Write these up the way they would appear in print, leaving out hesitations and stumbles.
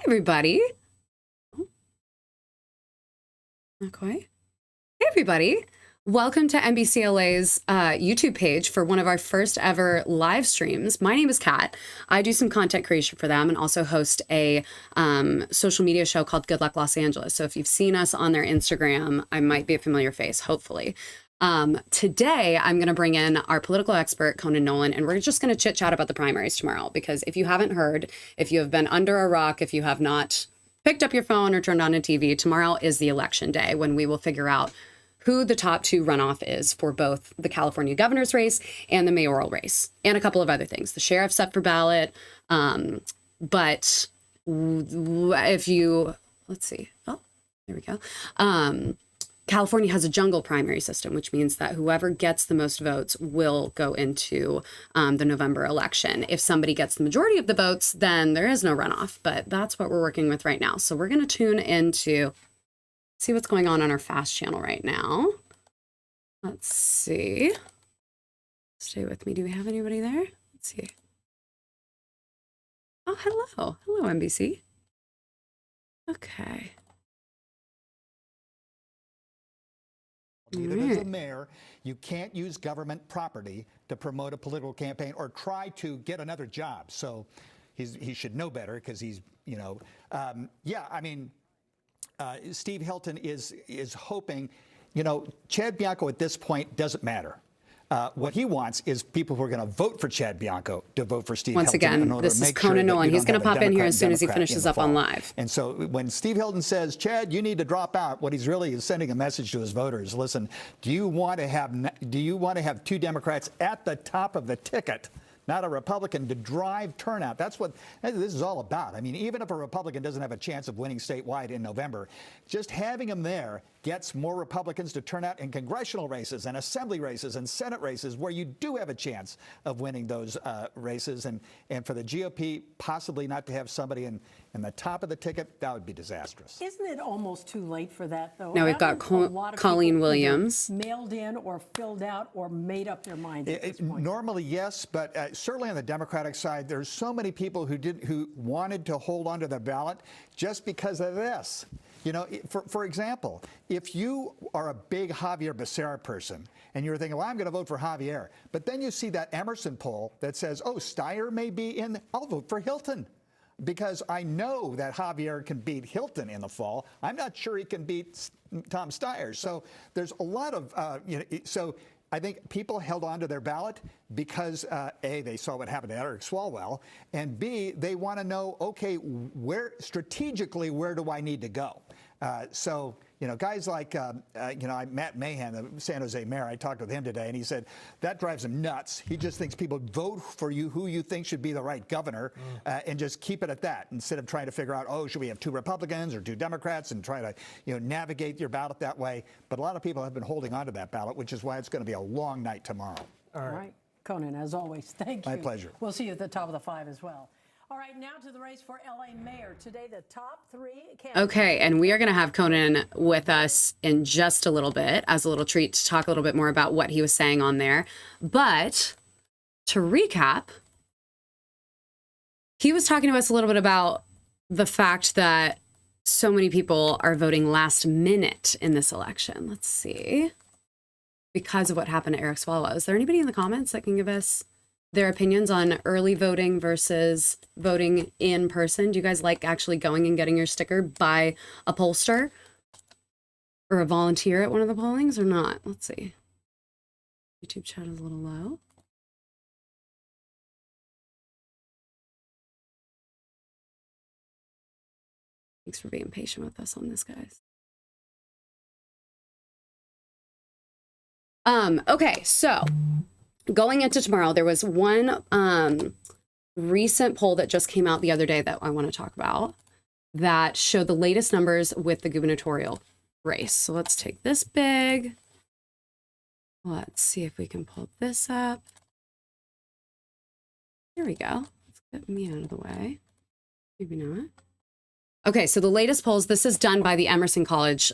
everybody. Oh, not quite. Hey, everybody. Welcome to NBCLA's YouTube page for one of our first ever live streams. My name is Kat. I do some content creation for them and also host a social media show called Good Luck Los Angeles. So if you've seen us on their Instagram, I might be a familiar face, hopefully. Today, I'm going to bring in our political expert, Conan Nolan, and we're just going to chit chat about the primaries tomorrow, because if you haven't heard, if you have been under a rock, if you have not picked up your phone or turned on a TV, tomorrow is the election day when we will figure out who the top two runoff is for both the California governor's race and the mayoral race, and a couple of other things. The sheriff's up for ballot. But if you, let's see, oh, there we go. California has a jungle primary system, which means that whoever gets the most votes will go into the November election. If somebody gets the majority of the votes, then there is no runoff, but that's what we're working with right now. So we're going to tune into, see what's going on our fast channel right now. Let's see. Stay with me. Do we have anybody there? Let's see. Oh, hello. Hello, NBC. Okay. Even as a mayor, you can't use government property to promote a political campaign or try to get another job. So he should know better, because he's, you know, yeah, I mean, Steve Hilton is hoping, you know, Chad Bianco at this point doesn't matter. What he wants is people who are going to vote for Chad Bianco to vote for Steve Hilton. Once again, this is Conan Nolan. He's going to pop in here as soon as he finishes up on live. And so when Steve Hilton says, Chad, you need to drop out, what he's really is sending a message to his voters. Listen, do you want to have two Democrats at the top of the ticket, not a Republican, to drive turnout? That's what this is all about. I mean, even if a Republican doesn't have a chance of winning statewide in November, just having him there gets more Republicans to turn out in congressional races and assembly races and Senate races, where you do have a chance of winning those races. And for the GOP possibly not to have somebody in the top of the ticket, that would be disastrous. Isn't it almost too late for that, though? Now we've got Colleen Williams. Mailed in or filled out or made up their minds at this point. Normally, yes, but certainly on the Democratic side, there's so many people who wanted to hold onto the ballot just because of this. You know, for example, if you are a big Javier Becerra person and you're thinking, well, I'm going to vote for Javier, but then you see that Emerson poll that says, oh, Steyer may be in, I'll vote for Hilton, because I know that Javier can beat Hilton in the fall. I'm not sure he can beat Tom Steyer. So there's a lot of, you know, so I think people held on to their ballot because, A, they saw what happened to Eric Swalwell, and B, they want to know, okay, strategically, where do I need to go? So, you know, guys like, you know, Matt Mahan, the San Jose mayor, I talked with him today, and he said that drives him nuts. He just thinks people vote for you, who you think should be the right governor, and just keep it at that, instead of trying to figure out, oh, should we have two Republicans or two Democrats, and try to, you know, navigate your ballot that way. But a lot of people have been holding on to that ballot, which is why it's going to be a long night tomorrow. All right. Conan, as always, thank you. My pleasure. We'll see you at the top of the 5 as well. All right, now to the race for LA mayor. Today, the top 3 candidates. Okay, and we are going to have Conan with us in just a little bit as a little treat to talk a little bit more about what he was saying on there. But to recap, he was talking to us a little bit about the fact that so many people are voting last minute in this election. Let's see. Because of what happened to Eric Swalwell. Is there anybody in the comments that can give us their opinions on early voting versus voting in person? Do you guys like actually going and getting your sticker by a pollster or a volunteer at one of the pollings or not? Let's see. YouTube chat is a little low. Thanks for being patient with us on this, guys. Okay, so going into tomorrow, there was one recent poll that just came out the other day that I want to talk about that showed the latest numbers with the gubernatorial race. So let's take this big. Let's see if we can pull this up. Here we go. Let's get me out of the way. Maybe not. Okay, so the latest polls, this is done by the Emerson College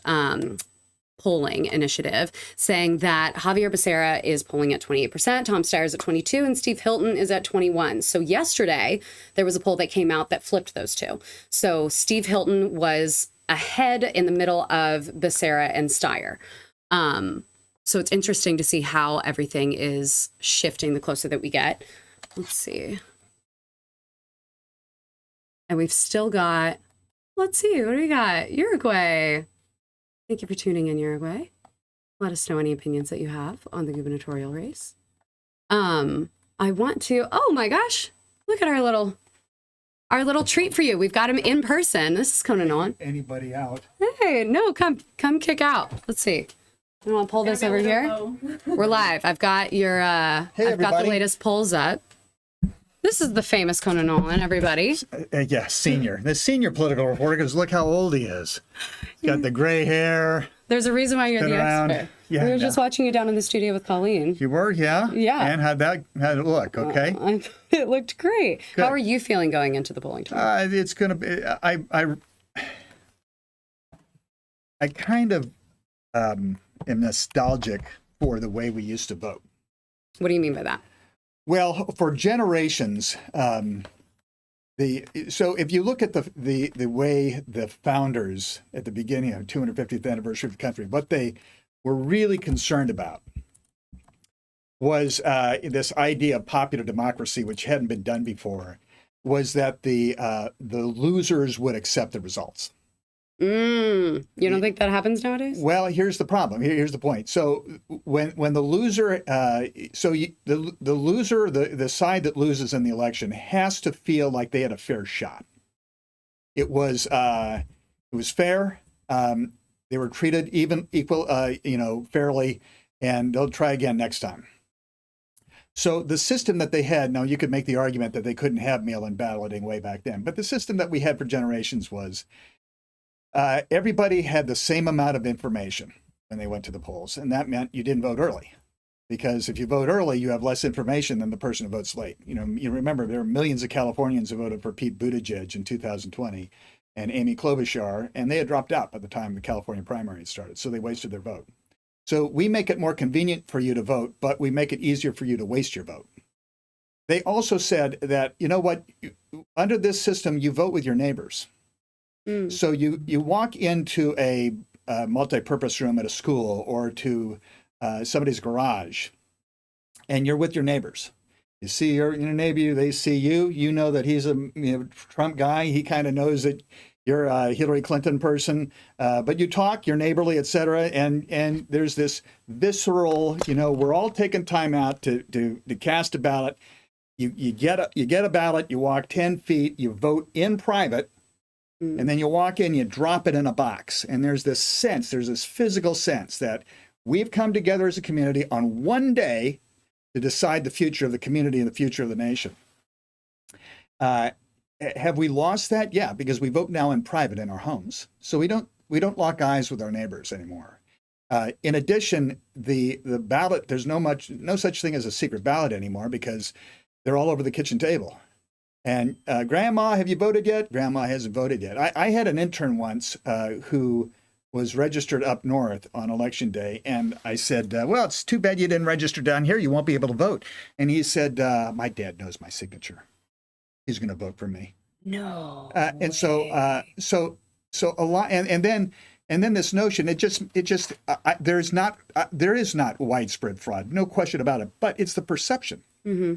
polling initiative, saying that Javier Becerra is polling at 28%, Tom Steyer's at 22%, and Steve Hilton is at 21%. So yesterday, there was a poll that came out that flipped those two. So Steve Hilton was ahead in the middle of Becerra and Steyer. So it's interesting to see how everything is shifting the closer that we get. Let's see. And we've still got, let's see, what do we got? Uruguay. Thank you for tuning in, Uruguay. Let us know any opinions that you have on the gubernatorial race. I want to, oh my gosh, look at our little treat for you. We've got him in person. This is Conan on. Anybody out? Hey, no, come kick out. Let's see. You want to pull this over here? We're live. I've got your, I've got the latest polls up. This is the famous Conan Nolan, everybody. Yeah, senior. The senior political reporter, because look how old he is. He's got the gray hair. There's a reason why you're the expert. Yeah, we were just watching you down in the studio with Colleen. You were, yeah? Yeah. And how'd it look, okay? It looked great. Good. How are you feeling going into the polling tomorrow? It's going to be, I kind of am nostalgic for the way we used to vote. What do you mean by that? Well, for generations, so if you look at the way the founders at the beginning of the 250th anniversary of the country, what they were really concerned about was this idea of popular democracy, which hadn't been done before, was that the losers would accept the results. You don't think that happens nowadays? Well, here's the problem. Here's the point. So when the loser, the loser, the side that loses in the election has to feel like they had a fair shot. It was fair. They were treated equal, fairly, and they'll try again next time. So the system that they had, now you could make the argument that they couldn't have mail-in balloting way back then, but the system that we had for generations was everybody had the same amount of information when they went to the polls, and that meant you didn't vote early. Because if you vote early, you have less information than the person who votes late. You remember there were millions of Californians who voted for Pete Buttigieg in 2020 and Amy Klobuchar, and they had dropped out by the time the California primary started, so they wasted their vote. So we make it more convenient for you to vote, but we make it easier for you to waste your vote. They also said that, you know what, under this system, you vote with your neighbors. So you walk into a multi-purpose room at a school or to somebody's garage, and you're with your neighbors. You see your neighbor, they see you. You know that he's a Trump guy. He kind of knows that you're a Hillary Clinton person. But you talk, you're neighborly, et cetera. And there's this visceral, we're all taking time out to cast a ballot. You get a ballot. You walk 10 feet. You vote in private. And then you walk in, you drop it in a box. And there's this physical sense that we've come together as a community on one day to decide the future of the community and the future of the nation. Have we lost that? Yeah, because we vote now in private in our homes. So we don't lock eyes with our neighbors anymore. In addition, the ballot, there's no such thing as a secret ballot anymore because they're all over the kitchen table. And Grandma, have you voted yet? Grandma hasn't voted yet. I had an intern once who was registered up north on election day. And I said, well, it's too bad you didn't register down here. You won't be able to vote. And he said, my dad knows my signature. He's going to vote for me. No. And so a lot. And then this notion, there is not widespread fraud. No question about it. But it's the perception. Mm-hmm.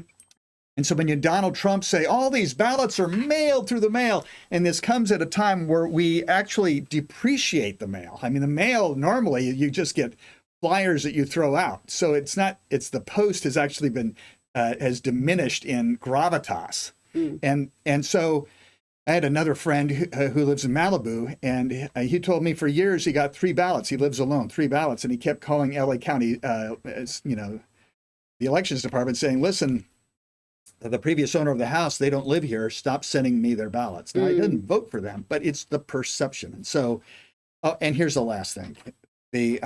And so when Donald Trump say all these ballots are mailed through the mail, and this comes at a time where we actually depreciate the mail. I mean, the mail, normally you just get flyers that you throw out. So it's the post has actually been, has diminished in gravitas. And so I had another friend who lives in Malibu, and he told me for years he got 3 ballots. He lives alone, 3 ballots. And he kept calling LA County, the elections department saying, listen, the previous owner of the house, they don't live here. Stop sending me their ballots. Now, I didn't vote for them, but it's the perception. And so, and here's the last thing. The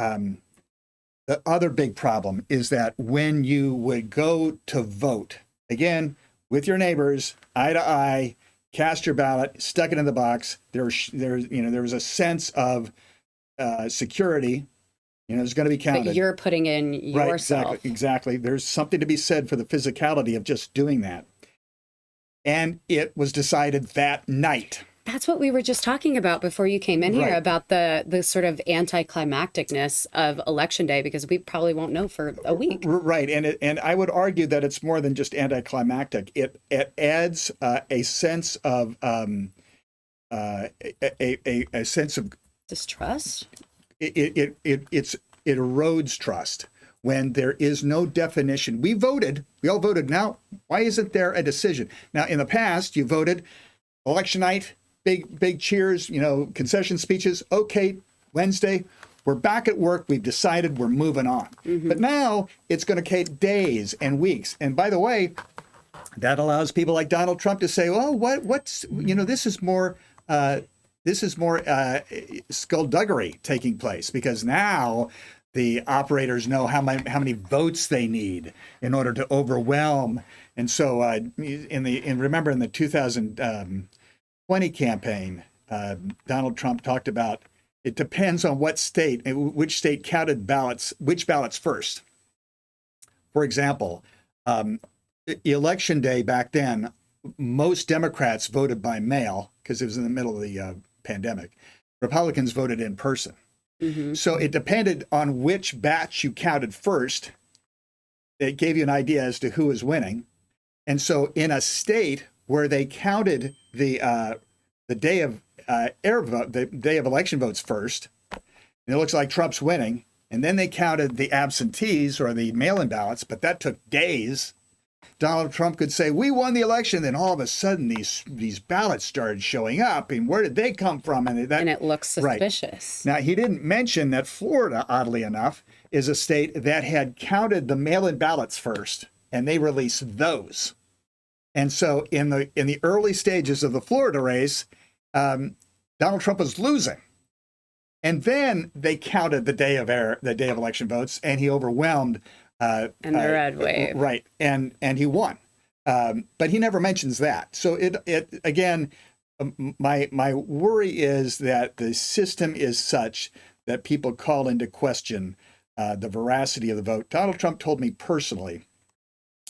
other big problem is that when you would go to vote, again, with your neighbors, eye to eye, cast your ballot, stuck it in the box, there was a sense of security. It's going to be counted. But you're putting in Right, yourself. exactly. There's something to be said for the physicality of just doing that. And it was decided that night. That's what we were just talking about before you came in here, Right. about the sort of anticlimacticness of Election Day, because we probably won't know for a week. Right, and I would argue that it's more than just anticlimactic. It adds a sense of a sense of Distrust? it erodes trust when there is no definition. We all voted. Now, why isn't there a decision? Now, in the past, you voted election night, big cheers, concession speeches. Okay, Wednesday, we're back at work. We've decided we're moving on. But now it's going to take days and weeks. And by the way, that allows people like Donald Trump to say, "Oh, what's this is more." This is more skullduggery taking place, because now the operators know how many votes they need in order to overwhelm. And so, remember in the 2020 campaign, Donald Trump talked about it depends on which state counted ballots, which ballots first. For example, Election Day back then, most Democrats voted by mail because it was in the middle of the pandemic. Republicans voted in person. So it depended on which batch you counted first. It gave you an idea as to who was winning. And so in a state where they counted the day of the day of election votes first, and it looks like Trump's winning, and then they counted the absentees or the mail-in ballots, but that took days. Donald Trump could say, "We won the election." Then all of a sudden, these ballots started showing up, and where did they come from? And it looks suspicious. Right. Now, he didn't mention that Florida, oddly enough, is a state that had counted the mail-in ballots first, and they released those. And so, in the early stages of the Florida race, Donald Trump was losing, and then they counted the day of election votes, and he overwhelmed. And the red wave. Right. And he won. But he never mentions that. So it again, my worry is that the system is such that people call into question the veracity of the vote. Donald Trump told me personally,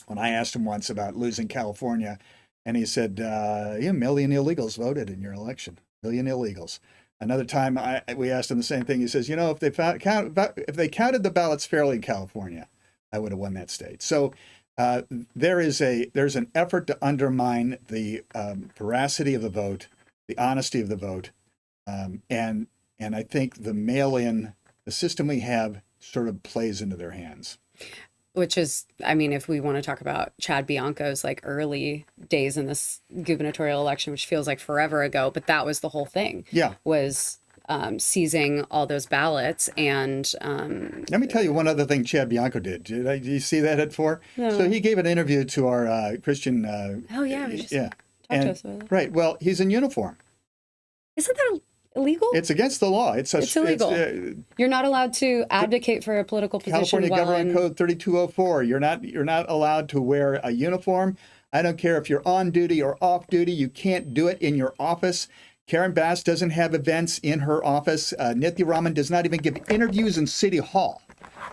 when I asked him once about losing California, and he said, "A million illegals voted in your election. A million illegals." Another time we asked him the same thing. He says, "If they counted the ballots fairly in California, I would have won that state." So there's an effort to undermine the veracity of the vote, the honesty of the vote, and I think the system we have sort of plays into their hands. Which is, if we want to talk about Chad Bianco's early days in this gubernatorial election, which feels like forever ago, but that was the whole thing. Yeah, was seizing all those ballots. And let me tell you one other thing Chad Bianco did. Did you see that at 4? No. So he gave an interview to our Christian. Oh yeah, we just yeah. Talk to us about that. Right. Well, he's in uniform. Isn't that illegal? It's against the law. It's illegal. You're not allowed to advocate for a political position. California Government Code 3204. You're not allowed to wear a uniform. I don't care if you're on duty or off duty. You can't do it in your office. Karen Bass doesn't have events in her office. Nithya Raman does not even give interviews in City Hall.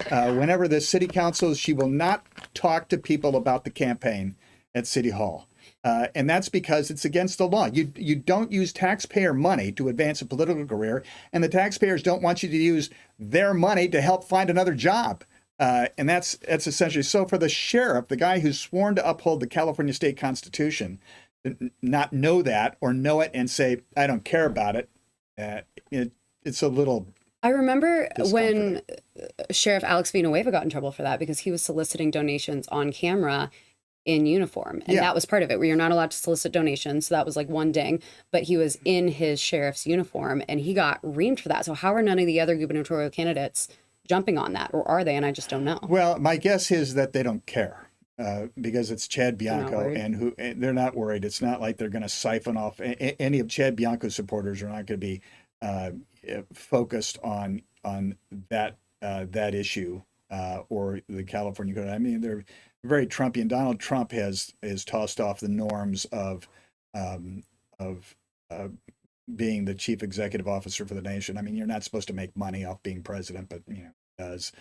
Whenever the city council, she will not talk to people about the campaign at City Hall. And that's because it's against the law. You don't use taxpayer money to advance a political career, and the taxpayers don't want you to use their money to help find another job. And that's essentially, so for the sheriff, the guy who's sworn to uphold the California state constitution, not know that or know it and say, "I don't care about it," it's a little. I remember when Sheriff Alex Villanueva got in trouble for that because he was soliciting donations on camera in uniform. And that was part of it, where you're not allowed to solicit donations. So that was one ding. But he was in his sheriff's uniform and he got reamed for that. So how are none of the other gubernatorial candidates jumping on that? Or are they? And I just don't know. Well, my guess is that they don't care. Because it's Chad Bianco, and they're not worried. It's not like they're going to siphon off any of Chad Bianco's supporters. Are not going to be focused on that issue or the California code. They're very Trumpian. Donald Trump has tossed off the norms of being the chief executive officer for the nation. You're not supposed to make money off being president, but does.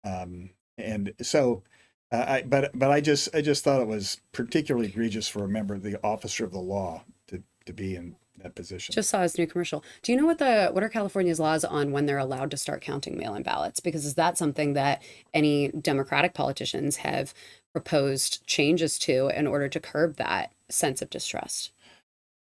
And so, but I just thought it was particularly egregious for a member of the officer of the law to be in that position. Just saw his new commercial. Do you know what are California's laws on when they're allowed to start counting mail-in ballots? Because is that something that any Democratic politicians have proposed changes to in order to curb that sense of distrust?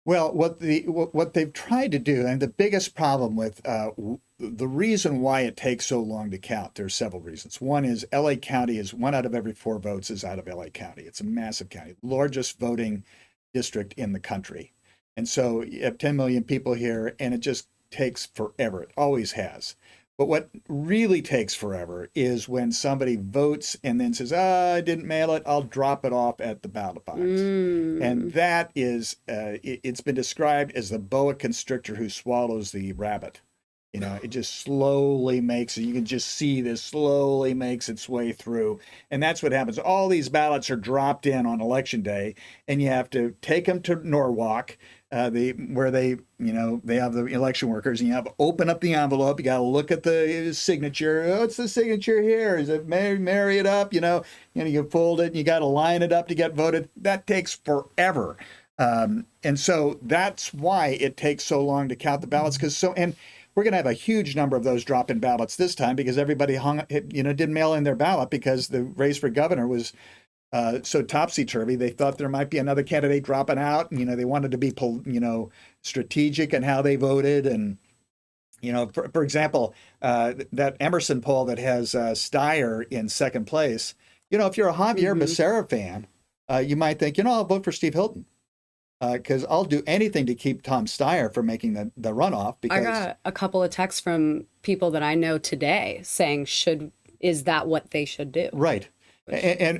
Well, what they've tried to do, and the biggest problem with the reason why it takes so long to count, there's several reasons. One is LA County is 1 out of every 4 votes is out of LA County. It's a massive county, largest voting district in the country. And so you have 10 million people here, and it just takes forever. It always has. But what really takes forever is when somebody votes and then says, I didn't mail it, I'll drop it off at the ballot box. And that is, it's been described as the boa constrictor who swallows the rabbit. You know, it just slowly makes it, you can just see this slowly makes its way through. And that's what happens. All these ballots are dropped in on election day, and you have to take them to Norwalk, where they have the election workers, and you have to open up the envelope. You got to look at the signature. Oh, it's the signature here. Is it marry it up? You fold it, and you got to line it up to get voted. That takes forever. And so that's why it takes so long to count the ballots. And we're going to have a huge number of those drop-in ballots this time because everybody didn't mail in their ballot because the race for governor was so topsy-turvy. They thought there might be another candidate dropping out. And, they wanted to be, strategic in how they voted. And, for example, that Emerson poll that has Steyer in second place, if you're a Javier Becerra fan, you might think, I'll vote for Steve Hilton. Because I'll do anything to keep Tom Steyer from making the runoff. Because I got a couple of texts from people that I know today saying, is that what they should do? Right. And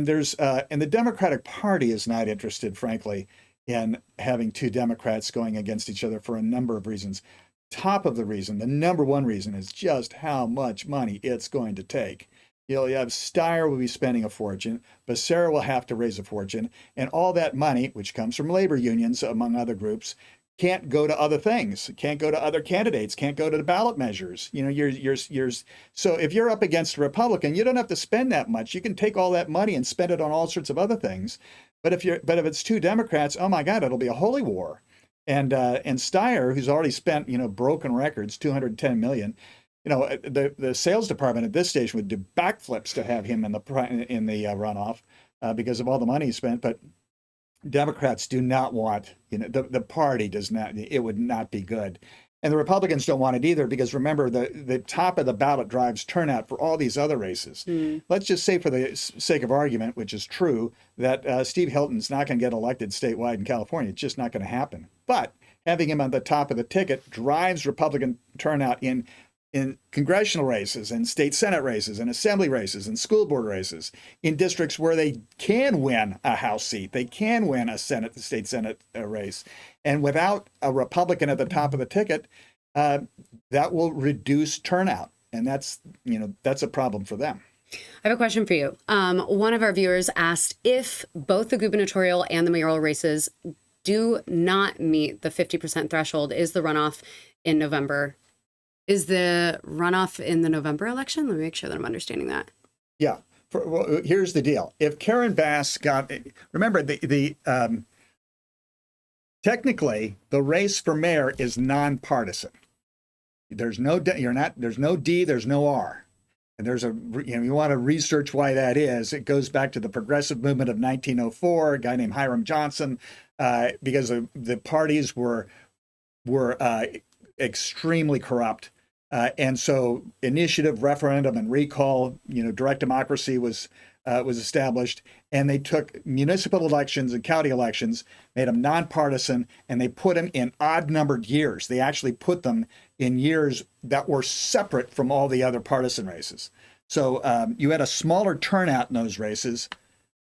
there's and the Democratic Party is not interested, frankly, in having 2 Democrats going against each other for a number of reasons. Top of the reason, the number one reason, is just how much money it's going to take. You have Steyer will be spending a fortune, Becerra will have to raise a fortune, and all that money, which comes from labor unions, among other groups, can't go to other things, can't go to other candidates, can't go to the ballot measures. So if you're up against a Republican, you don't have to spend that much. You can take all that money and spend it on all sorts of other things. But if it's 2 Democrats, oh my God, it'll be a holy war. And Steyer, who's already spent broken records, $210 million. The sales department at this station would do backflips to have him in the runoff because of all the money he spent. But Democrats do not want, the party does not, it would not be good. And the Republicans don't want it either because remember, the top of the ballot drives turnout for all these other races. Let's just say for the sake of argument, which is true, that Steve Hilton's not going to get elected statewide in California. It's just not going to happen. But having him on the top of the ticket drives Republican turnout in congressional races and state Senate races and assembly races and school board races in districts where they can win a House seat, they can win a state Senate race. And without a Republican at the top of the ticket, that will reduce turnout. And that's a problem for them. I have a question for you. One of our viewers asked if both the gubernatorial and the mayoral races do not meet the 50% threshold, is the runoff in November? Is the runoff in the November election? Let me make sure that I'm understanding that. Yeah. Well, here's the deal. If Karen Bass remember technically the race for mayor is nonpartisan. There's no D, there's no R. And there's you want to research why that is. It goes back to the progressive movement of 1904, a guy named Hiram Johnson, because the parties were extremely corrupt. And so initiative, referendum, and recall, direct democracy was established. And they took municipal elections and county elections, made them nonpartisan, and they put them in odd-numbered years. They actually put them in years that were separate from all the other partisan races. So you had a smaller turnout in those races,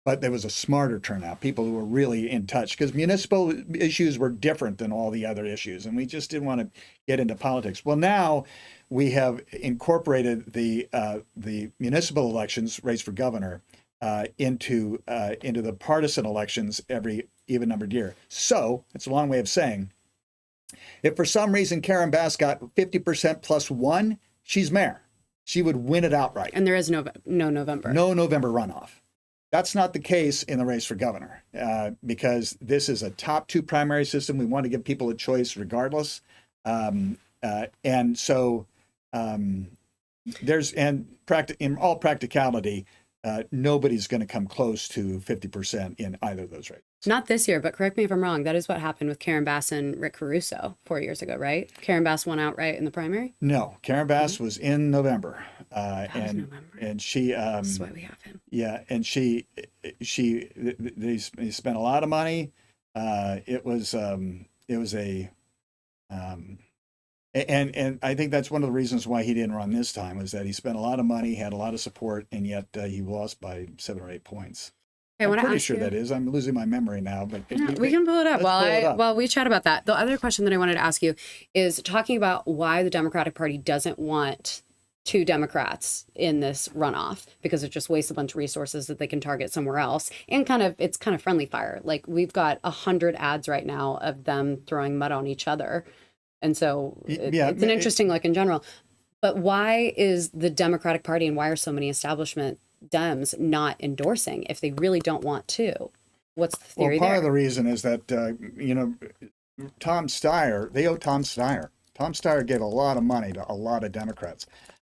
but there was a smarter turnout, people who were really in touch, because municipal issues were different than all the other issues, and we just didn't want to get into politics. Well, now we have incorporated the municipal elections, race for governor, into the partisan elections every even-numbered year. So it's a long way of saying, if for some reason Karen Bass got 50% plus 1, she's mayor. she would win it outright. And there is no November. No November runoff. That's not the case in the race for governor, because this is a top 2 primary system. We want to give people a choice regardless. And so in all practicality, nobody's going to come close to 50% in either of those races. Not this year, but correct me if I'm wrong. That is what happened with Karen Bass and Rick Caruso 4 years ago, right? Karen Bass won outright in the primary? No, Karen Bass was in November. November. And she This is why we have him. yeah, and they spent a lot of money. It was a and I think that's one of the reasons why he didn't run this time, was that he spent a lot of money, had a lot of support, and yet he lost by 7 or 8 points. Okay, I'm pretty sure that is. I'm losing my memory now, but We can pull it up while we chat about that. The other question that I wanted to ask you is talking about why the Democratic Party doesn't want 2 Democrats in this runoff, because it just wastes a bunch of resources that they can target somewhere else. And it's kind of friendly fire. Like, we've got 100 ads right now of them throwing mud on each other. And so it's an interesting look in general. But why is the Democratic Party, and why are so many establishment Dems not endorsing if they really don't want to? What's the theory Well, part there? of the reason is that, Tom Steyer, they owe Tom Steyer. Tom Steyer gave a lot of money to a lot of Democrats.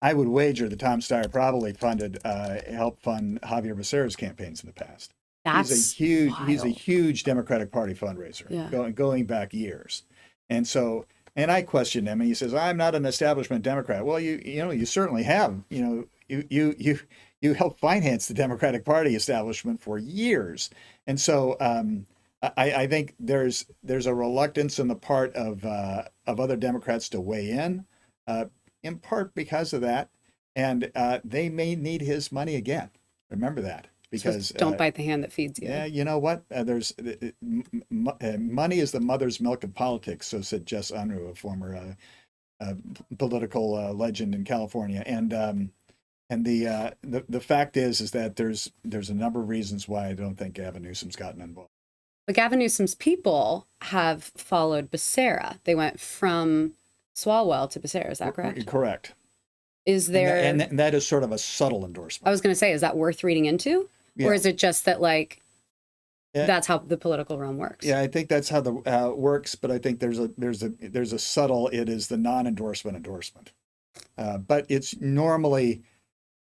I would wager that Tom Steyer probably helped fund Javier Becerra's campaigns in the past. He's a huge Democratic Party fundraiser, going back years. And so, and I questioned him, and he says, "I'm not an establishment Democrat." Well, you certainly have. You helped finance the Democratic Party establishment for years. And so I think there's a reluctance on the part of other Democrats to weigh in part because of that. And they may need his money again. Remember that. Because don't bite the hand that feeds you. Yeah, you know what? Money is the mother's milk of politics, so said Jess Unruh, a former political legend in California. And the fact is that there's a number of reasons why I don't think Gavin Newsom's gotten involved. But Gavin Newsom's people have followed Becerra. They went from Swalwell to Becerra. Is that correct? Correct. Is there? And that is sort of a subtle endorsement. I was going to say, is that worth reading into? Yeah. Or is it just that, that's how the political realm works? Yeah, I think that's how it works. But I think there's a subtle. It is the non-endorsement endorsement. But it's normally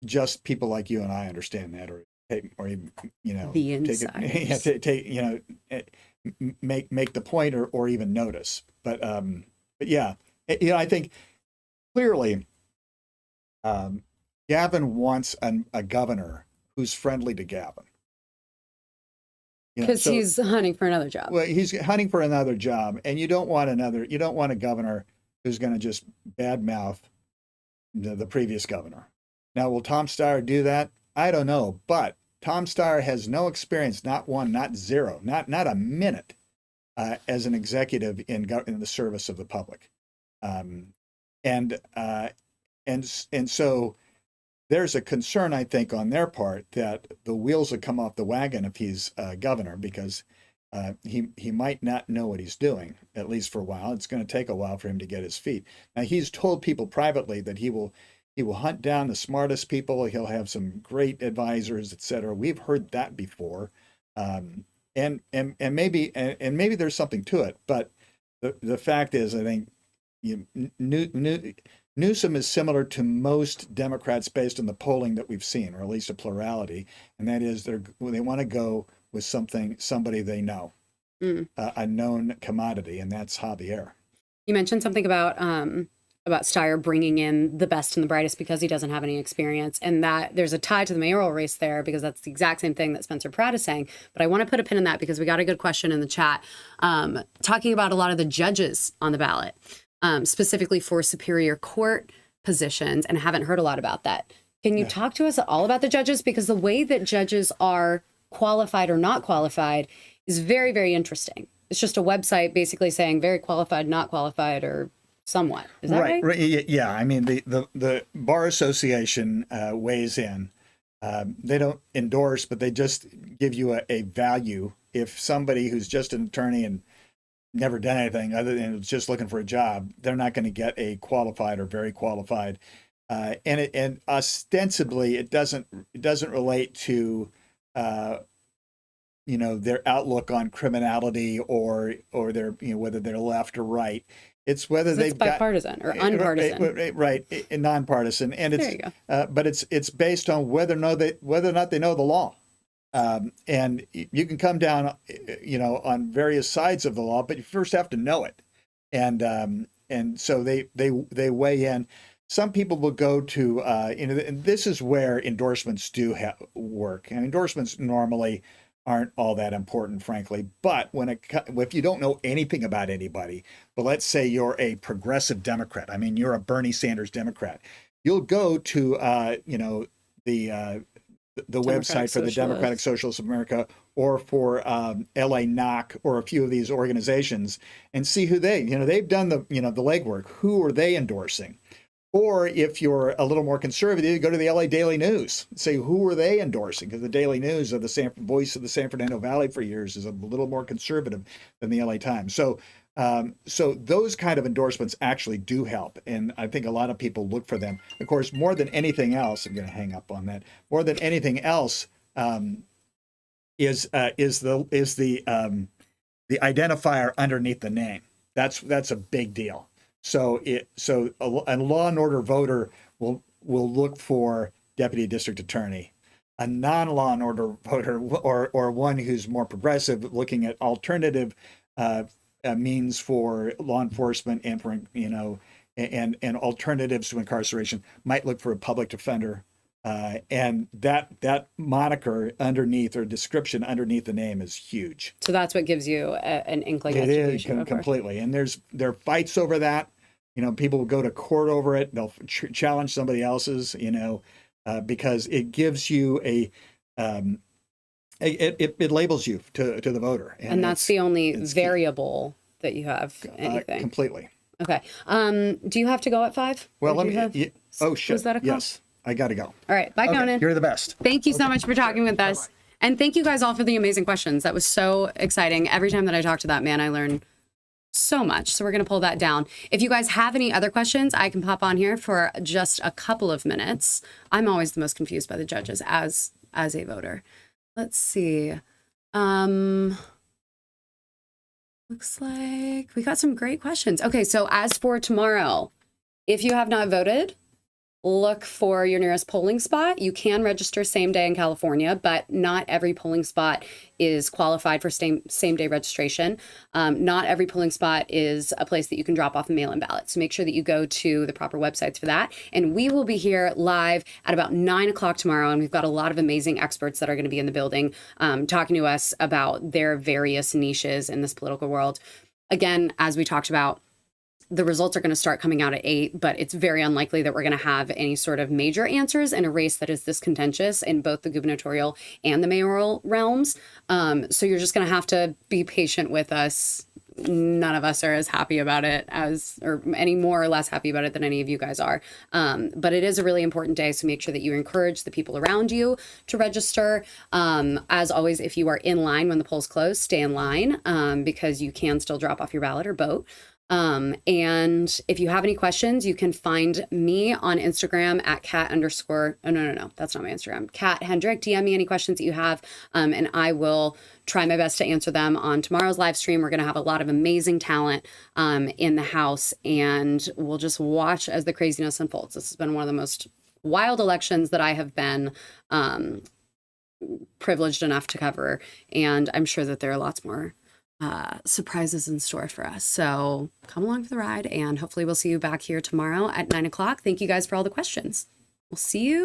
just people like you and I understand that, or even the insiders. Make the point or even notice. But yeah, I think clearly Gavin wants a governor who's friendly to Gavin. Because he's hunting for another job. Well, he's hunting for another job, and you don't want a governor who's going to just badmouth the previous governor. Now, will Tom Steyer do that? I don't know, but Tom Steyer has no experience, not one, not zero, not a minute, as an executive in the service of the public, and so there's a concern, I think, on their part that the wheels will come off the wagon if he's governor, because he might not know what he's doing, at least for a while. It's going to take a while for him to get his feet. Now, he's told people privately that he will hunt down the smartest people. He'll have some great advisors, et cetera. We've heard that before, and maybe there's something to it. But the fact is, I think Newsom is similar to most Democrats based on the polling that we've seen, or at least a plurality, and that is they want to go with somebody they know, a known commodity, and that's Javier. You mentioned something about Steyer bringing in the best and the brightest because he doesn't have any experience, and that there's a tie to the mayoral race there, because that's the exact same thing that Spencer Pratt is saying. But I want to put a pin in that because we got a good question in the chat talking about a lot of the judges on the ballot. Specifically for Superior Court positions, and haven't heard a lot about that. Can you talk to us at all about the judges? Because the way that judges are qualified or not qualified is very, very interesting. It's just a website basically saying very qualified, not qualified, or somewhat. Is that right? Yeah. I mean, the Bar Association weighs in. They don't endorse, but they just give you a value. If somebody who's just an attorney and never done anything other than just looking for a job, they're not going to get a qualified or very qualified. and ostensibly it doesn't relate to their outlook on criminality or their whether they're left or right. It's whether It's they've bipartisan or unpartisan. right, nonpartisan, and There you go. but it's based on whether or not they know the law. And you can come down, on various sides of the law, but you first have to know it. And so they weigh in. Some people will go to, and this is where endorsements do work. And endorsements normally aren't all that important, frankly. But if you don't know anything about anybody, but let's say you're a progressive Democrat, I mean, you're a Bernie Sanders Democrat, you'll go to, the website for the Democratic Socialists of America or for LA NOC or a few of these organizations and see who they've done the legwork. Who are they endorsing? Or if you're a little more conservative, you go to the LA Daily News, say who are they endorsing? Because the Daily News of the voice of the San Fernando Valley for years is a little more conservative than the LA Times. So those kind of endorsements actually do help, and I think a lot of people look for them. Of course, more than anything else, I'm going to hang up on that. More than anything else, is the identifier underneath the name. That's a big deal. So a law and order voter will look for deputy district attorney. A non-law and order voter or one who's more progressive, looking at alternative means for law enforcement and for and alternatives to incarceration, might look for a public defender, and that moniker underneath or description underneath the name is huge. So that's what gives you an inkling. It is completely, and there are fights over that. People will go to court over it. They'll challenge somebody else's, because it gives you it labels you to the voter. And that's the only variable that you have anything. Completely. Okay. Do you have to go at 5? Well, let me. Oh, shit. Was that a call? Yes, I got to go. All right. Bye, Conan. You're the best. Thank you so much for talking with us. And thank you guys all for the amazing questions. That was so exciting. Every time that I talk to that man, I learn so much. So we're going to pull that down. If you guys have any other questions, I can pop on here for just a couple of minutes. I'm always the most confused by the judges as a voter. Let's see. Looks like we got some great questions. Okay, so as for tomorrow, if you have not voted, look for your nearest polling spot. You can register same day in California, but not every polling spot is qualified for same day registration. Not every polling spot is a place that you can drop off a mail-in ballot. So make sure that you go to the proper websites for that. And we will be here live at about 9 o'clock tomorrow. And we've got a lot of amazing experts that are going to be in the building talking to us about their various niches in this political world. Again, as we talked about, the results are going to start coming out at 8, but it's very unlikely that we're going to have any sort of major answers in a race that is this contentious in both the gubernatorial and the mayoral realms. So you're just going to have to be patient with us. None of us are as happy about it or any more or less happy about it than any of you guys are. But it is a really important day. So make sure that you encourage the people around you to register. As always, if you are in line when the polls close, stay in line because you can still drop off your ballot or vote. And if you have any questions, you can find me on Instagram at cat_, that's not my Instagram, Cat Hendrick. DM me any questions that you have. And I will try my best to answer them on tomorrow's live stream. We're going to have a lot of amazing talent, in the house, and we'll just watch as the craziness unfolds. This has been one of the most wild elections that I have been, privileged enough to cover. And I'm sure that there are lots more surprises in store for us. So come along for the ride, and hopefully we'll see you back here tomorrow at 9 o'clock. Thank you guys for all the questions. We'll see you